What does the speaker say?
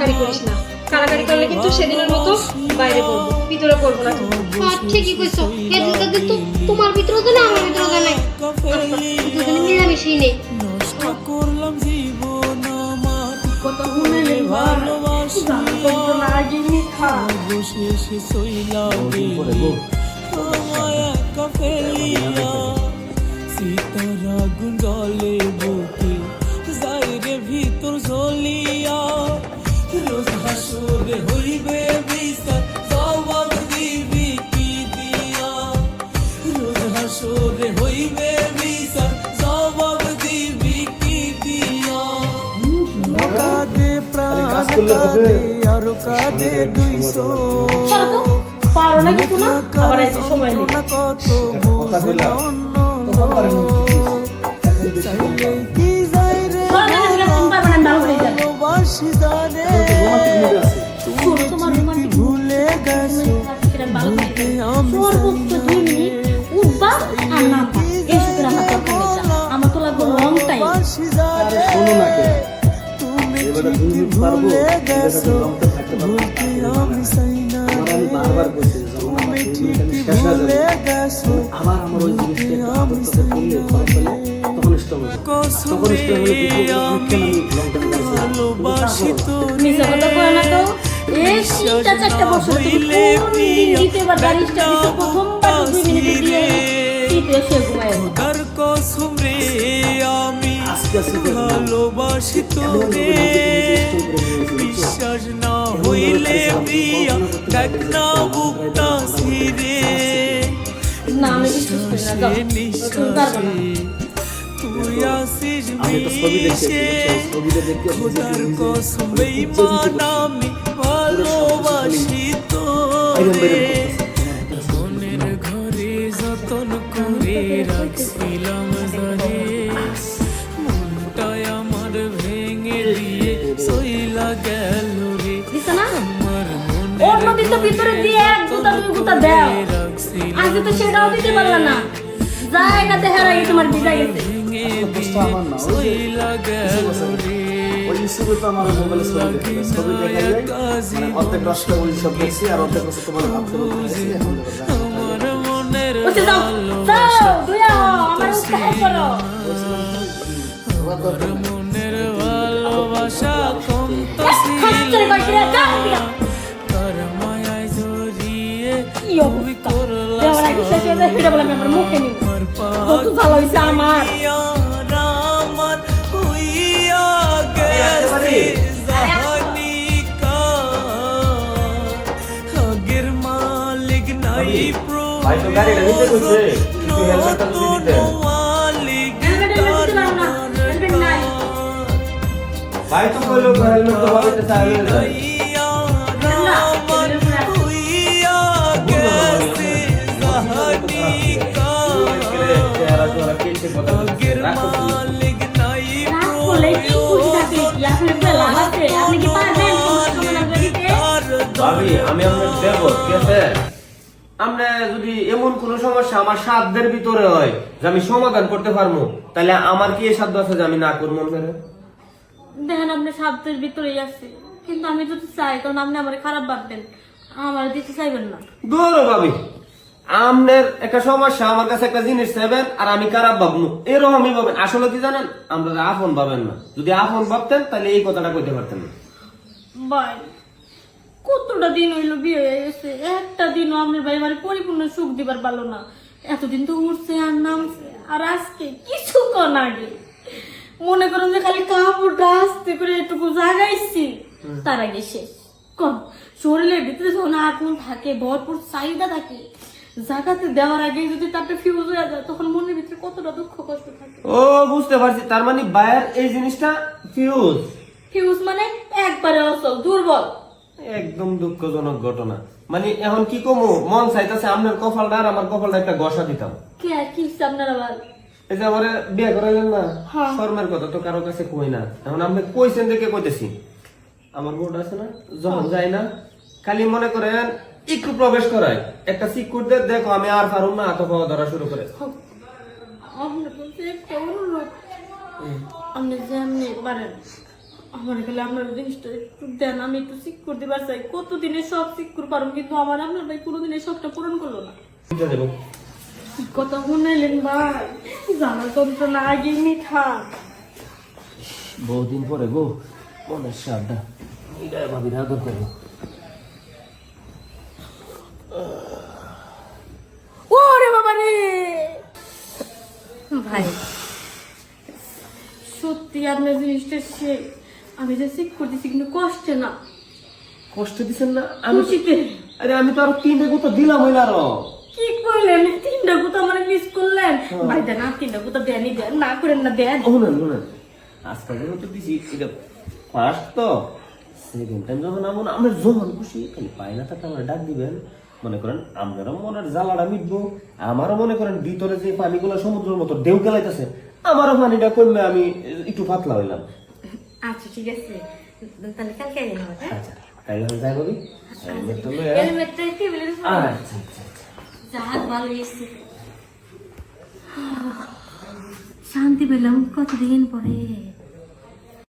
কাড়াকাড়ি করিস না, কাড়াকাড়ি করলে কিন্তু সেদিনের মতো বাইরে করবো, ভিতরে করবো না। ঠিকই কইছো, এদিকে কিন্তু তোমার ভিতরে তো না আমার ভিতরে তো নাই, দুজনে মিলামিশি নেই। করলাম জীবন আমার কত হুমেলে ভালোবাসি জানো না গিনি খা বসে সে সইলা গেলি আমায় একা ফেলিয়া সীতার আগুন জ্বলে বুকে যাইরে ভিতর জ্বলিয়া রোজ হাসরে হইবে বিচার জবাব দিবি কি দিয়া রোজ হাসরে হইবে বিচার জবাব দিবি কি দিয়া কাঁদে প্রাণ কাঁদে আর কাঁদে দুইশো পারো না কিছু না, আবার এসে সময় নেই। কত বুঝলা অন্য চাইলে কি যাই রে ভালোবাসি জানে তুমি কি ভুলে গেছো ভুলতে আমি ভালোবাসি জানে তুমি কি ভুলে গেছো ভুলতে আমি চাই না তুমি ঠিকই ভুলে গেছো ভুলতে আমি চাই না কসুরে আমি ভালোবাসি তোরে তার কসুরে আমি ভালোবাসি তোরে বিশ্বাস না হইলে প্রিয়া দেখ না বুকটা সিরে তুই আসিস মিশে খোদার কসম বেঈমান আমি ভালোবাসি তোরে মনের ঘরে যতন করে রাখছিলাম জারে মনটায় আমার ভেঙে দিয়ে সইলা গেল রে আমার অন্যদিন তো ভিতরে দিয়ে এক গুতা দুই গুতা দাও, আজ তো সেটাও দিতে পারলা না, জায়গাতে হারাই তোমার বিদায় গেছে। সইলা গেল রে ওই হিসেবে তো আমার মোবাইলে ছবি দেখা যায়, অর্ধেক রাস্তা ওই সব দেখছি আর অর্ধেক রাস্তা তোমার ভাবতে বলছি। আমার মনের মনের ভালোবাসা কম তো তোর মায়ায় জড়িয়ে তুমি করলা আমার হইয়া গেছে জানি আগের মালিক নাই ভাই তো গাড়িটা নিতে কইছে, একটু হেলমেটটা যদি দিতেন। ভাই তো কইলো হেলমেট তো বাবাইতে চাইলে না। ভাবি আমি আপনার দেব, ঠিক আছে? আমরা যদি এমন কোন সমস্যা আমার সাধ্যের ভিতরে হয় যে আমি সমাধান করতে পারবো, তাহলে আমার কি এই সাধ্য আছে যে আমি না করবো? দেখেন আপনি সাধ্যের ভিতরেই আছে, কিন্তু আমি যদি চাই, কারণ আপনি আমার খারাপ ভাববেন, আমার দিতে চাইবেন না। দূর ভাবি, আপনার একটা সমস্যা, আমার কাছে একটা জিনিস চাইবেন আর আমি খারাপ ভাববো, এরকমই ভাবেন। আসলে কি জানেন, আমরা আপন ভাবেন না। যদি আপন ভাবতেন তাহলে এই কথাটা কইতে পারতেন না। ভাই কতটা দিন হইলো বিয়ে হয়ে গেছে, একটা দিনও আপনার ভাই আমার পরিপূর্ণ সুখ দিবার পারলো না। এতদিন তো উঠছে আর নামছে, আর আজকে কিছুক্ষণ আগে মনে করেন যে খালি কাপড়টা আস্তে করে এটুকু জাগাইছি, তার আগে শেষ। কম শরীরের ভিতরে যখন আগুন থাকে, ভরপুর চাহিদা থাকে, জাগাতে দেওয়ার আগে যদি তারটা ফিউজ হয়ে যায়, তখন মনের ভিতরে কতটা দুঃখ কষ্ট থাকে। ও বুঝতে পারছি, তার মানে বায়ের এই জিনিসটা ফিউজ। ফিউজ মানে একবারে অচল, দুর্বল। একদম দুঃখজনক ঘটনা। মানে এখন কি কমু, মন চাইতেছে আপনার কপালটা আর আমার কপালটা একটা গসা দিতাম। কি আপনার আবার এই যে আমার বিয়ে করাইলেন না, শর্মের কথা তো কারো কাছে কই না। এখন আপনি কইছেন দেখে কইতেছি, আমার বোর্ড আছে না, যখন যাই না খালি মনে করেন একটু প্রবেশ করায় একটা সিকিউর দিয়ে দেখো আমি আর পারুম না, হাত পাওয়া ধরা শুরু করে। আপনি যেমনি পারেন আমার গেলে আপনার জিনিসটা একটু দেন, আমি একটু ঠিক করতে পারছি। কতদিনে সব ঠিক করে পারবো, কিন্তু আমার আপনার ভাই কোনোদিনে সবটা পূরণ করলো না। বুঝা দেবো কথা শুনাইলেন ভাই, জানার যন্ত্রণা আগে মিঠা। বহুদিন পরে গো মনের সাবটা এটা ভাবির আদর করবো। ওরে বাবা রে ভাই সত্যি আপনার জিনিসটা সে, আমি যে ঠিক করতেছি কিন্তু কষ্টে না, কষ্ট দিচ্ছেন না? আমি খুশিতে। আরে আমি তো আরো 3টা গুতো দিলাম হইলো আরো। কি করলেন, 3টা গুতা আমার মিস করলেন। ভাই দেন, আর 3টা গুতা দেনই দেন, না করেন না দেন। শুনেন আজকে যখন তো দিছি এটা ফার্স্ট তো, সেকেন্ড টাইম যখন আমরা যখন খুশি খালি পাই না থাকতে আমরা ডাক দিবেন। মনে করেন আপনারও মনের জ্বালাটা মিটবো, আমারও মনে করেন ভিতরে যে পানিগুলো সমুদ্রের মতো ঢেউ গেলাইতেছে, আমারও পানিটা কমবে, আমি একটু পাতলা হইলাম। আচ্ছা ঠিক আছে, তাহলে কালকে আইলেন হবে। আচ্ছা তাই হলে যাই বলি। হেলমেটটা টেবিলের উপর আচ্ছা যা ভালো এসছে। শান্তি পেলাম কতদিন পরে।